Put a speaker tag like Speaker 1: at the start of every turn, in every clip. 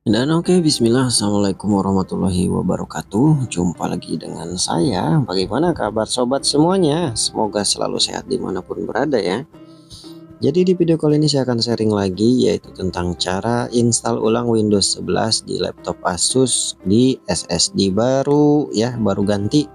Speaker 1: Dan oke, bismillah, assalamualaikum warahmatullahi wabarakatuh. Jumpa lagi dengan saya. Bagaimana kabar sobat semuanya? Semoga selalu sehat dimanapun berada ya. Jadi di video kali ini saya akan sharing lagi, yaitu tentang cara install ulang Windows 11 di laptop Asus di SSD baru ya, baru ganti.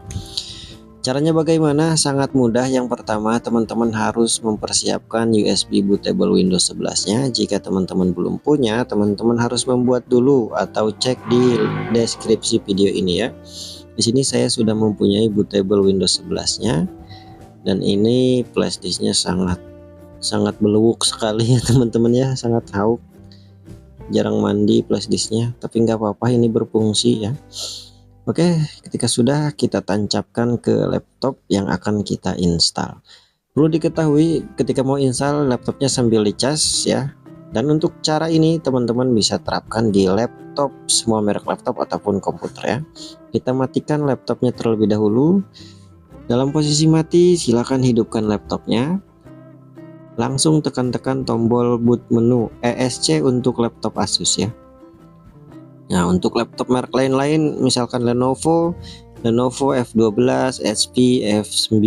Speaker 1: Caranya bagaimana? Sangat mudah. Yang pertama, teman-teman harus mempersiapkan USB bootable Windows 11-nya. Jika teman-teman belum punya, teman-teman harus membuat dulu atau cek di deskripsi video ini ya. Di sini saya sudah mempunyai bootable Windows 11-nya, dan ini flash disknya sangat belewuk sekali ya teman-teman ya, sangat hauk. Jarang mandi flash disknya, tapi nggak apa-apa, ini berfungsi ya. Oke, ketika sudah, kita tancapkan ke laptop yang akan kita install. Perlu diketahui ketika mau install, laptopnya sambil dicas ya. Dan untuk cara ini teman-teman bisa terapkan di laptop, semua merek laptop ataupun komputer ya. Kita matikan laptopnya terlebih dahulu. Dalam posisi mati, silakan hidupkan laptopnya. Langsung tekan-tekan tombol boot menu ESC untuk laptop Asus ya. Nah, untuk laptop merek lain-lain misalkan Lenovo F12, HP F9,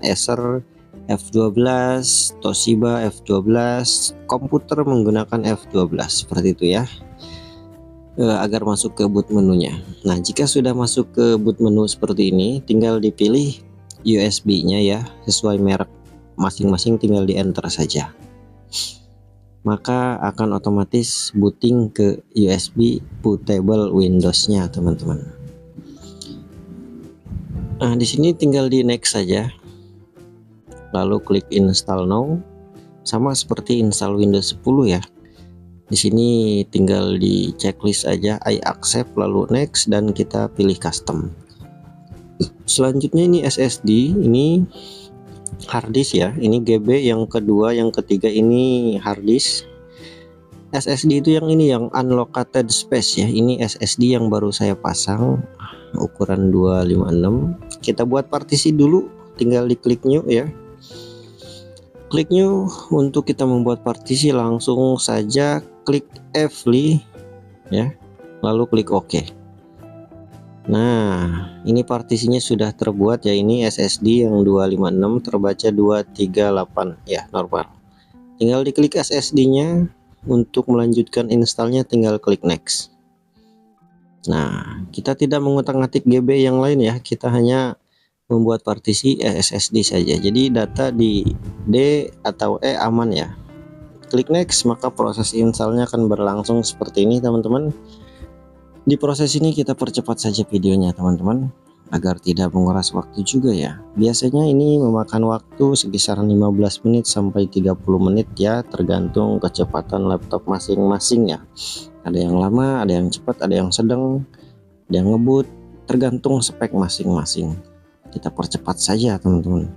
Speaker 1: Acer F12, Toshiba F12, komputer menggunakan F12 seperti itu ya, agar masuk ke boot menunya. Nah, jika sudah masuk ke boot menu seperti ini, tinggal dipilih USB-nya ya, sesuai merek masing-masing, tinggal di enter saja. Maka akan otomatis booting ke USB bootable Windows-nya, teman-teman. Nah, di sini tinggal di next saja. Lalu klik install now. Sama seperti install Windows 10 ya. Di sini tinggal di checklist aja, I accept, lalu next, dan kita pilih custom. Selanjutnya ini SSD, ini harddisk ya, ini GB yang kedua, yang ketiga ini harddisk. SSD itu yang ini, yang unlocked space ya, ini SSD yang baru saya pasang, ukuran 256. Kita buat partisi dulu, tinggal diklik new ya. Klik new. Untuk kita membuat partisi, langsung saja klik F5 ya, lalu klik OK. Nah, ini partisinya sudah terbuat ya, ini SSD yang 256 terbaca 238 ya, normal. Tinggal diklik SSD-nya. Untuk melanjutkan installnya tinggal klik next. Nah, kita tidak mengutak-atik GB yang lain ya, kita hanya membuat partisi SSD saja. Jadi data di D atau E aman ya. Klik next, maka proses installnya akan berlangsung seperti ini teman-teman. Di proses ini kita percepat saja videonya teman-teman, agar tidak menguras waktu juga ya. Biasanya ini memakan waktu sekitar 15 menit sampai 30 menit ya, tergantung kecepatan laptop masing-masing ya. Ada yang lama, ada yang cepat, ada yang sedang, ada yang ngebut, tergantung spek masing-masing. Kita percepat saja teman-teman.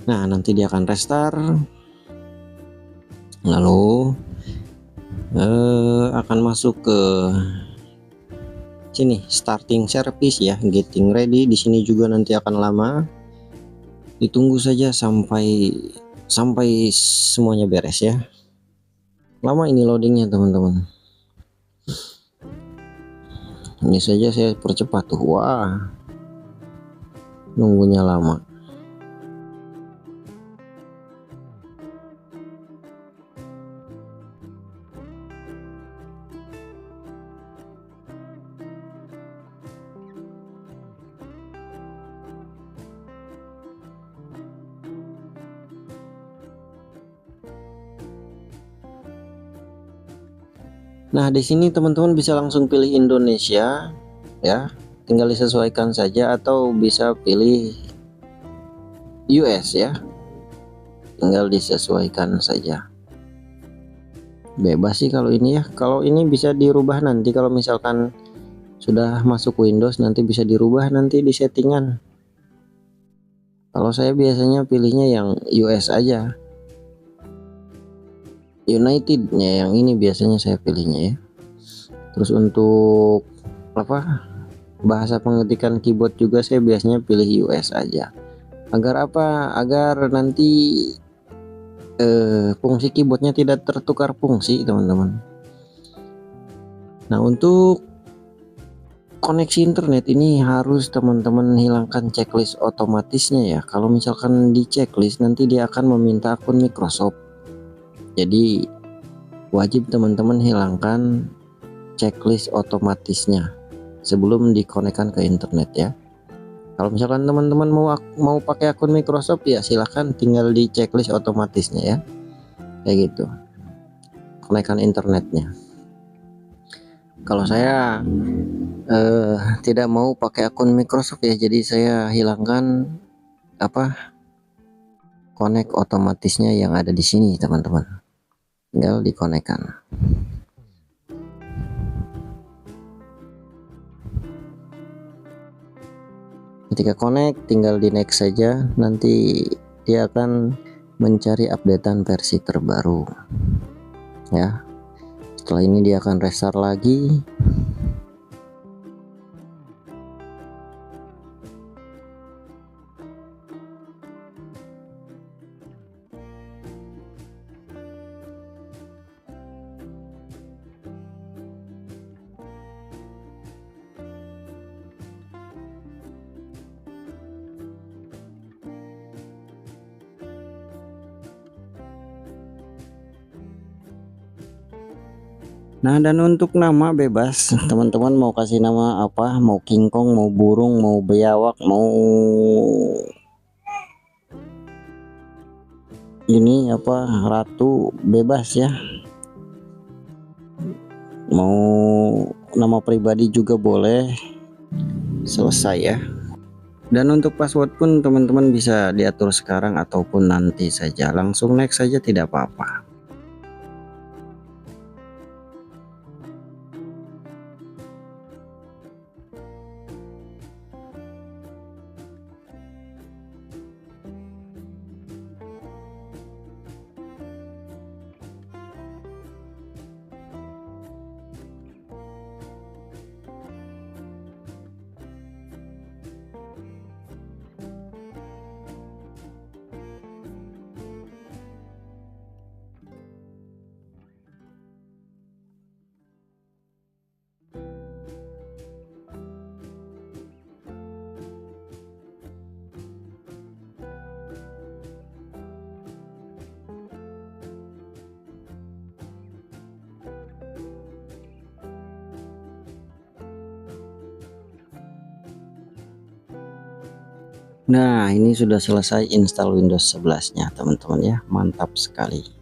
Speaker 1: Nah, nanti dia akan restart, lalu akan masuk ke sini starting service ya, getting ready. Di sini juga nanti akan lama, ditunggu saja sampai semuanya beres ya. Lama ini loadingnya teman-teman. Ini saja saya percepat tuh, wah nunggunya lama. Nah, di sini teman-teman bisa langsung pilih Indonesia ya, tinggal disesuaikan saja, atau bisa pilih US ya, tinggal disesuaikan saja. Bebas sih kalau ini ya. Kalau ini bisa dirubah nanti, kalau misalkan sudah masuk Windows nanti bisa dirubah nanti di settingan. Kalau saya biasanya pilihnya yang US aja, Unitednya yang ini biasanya saya pilihnya ya. Terus untuk apa, bahasa pengetikan keyboard juga saya biasanya pilih US aja. Agar apa? Agar nanti fungsi keyboardnya tidak tertukar fungsi teman-teman. Nah, untuk koneksi internet ini harus teman-teman hilangkan checklist otomatisnya ya. Kalau misalkan di checklist nanti dia akan meminta akun Microsoft. Jadi wajib teman-teman hilangkan checklist otomatisnya sebelum dikonekkan ke internet ya. Kalau misalkan teman-teman mau pakai akun Microsoft ya silahkan tinggal di checklist otomatisnya ya. Kayak gitu. Konekkan internetnya. Kalau saya tidak mau pakai akun Microsoft ya, jadi saya hilangkan connect otomatisnya yang ada di sini teman-teman, tinggal dikonekkan. Ketika connect tinggal di next saja, nanti dia akan mencari updatean versi terbaru ya. Setelah ini dia akan restart lagi. Nah, dan untuk nama bebas, teman-teman mau kasih nama apa, mau kingkong, mau burung, mau biawak, mau ini apa, ratu, bebas ya. Mau nama pribadi juga boleh. Selesai ya. Dan untuk password pun teman-teman bisa diatur sekarang ataupun nanti saja, langsung next saja tidak apa-apa. Nah, ini sudah selesai install Windows 11 nya teman-teman ya, mantap sekali.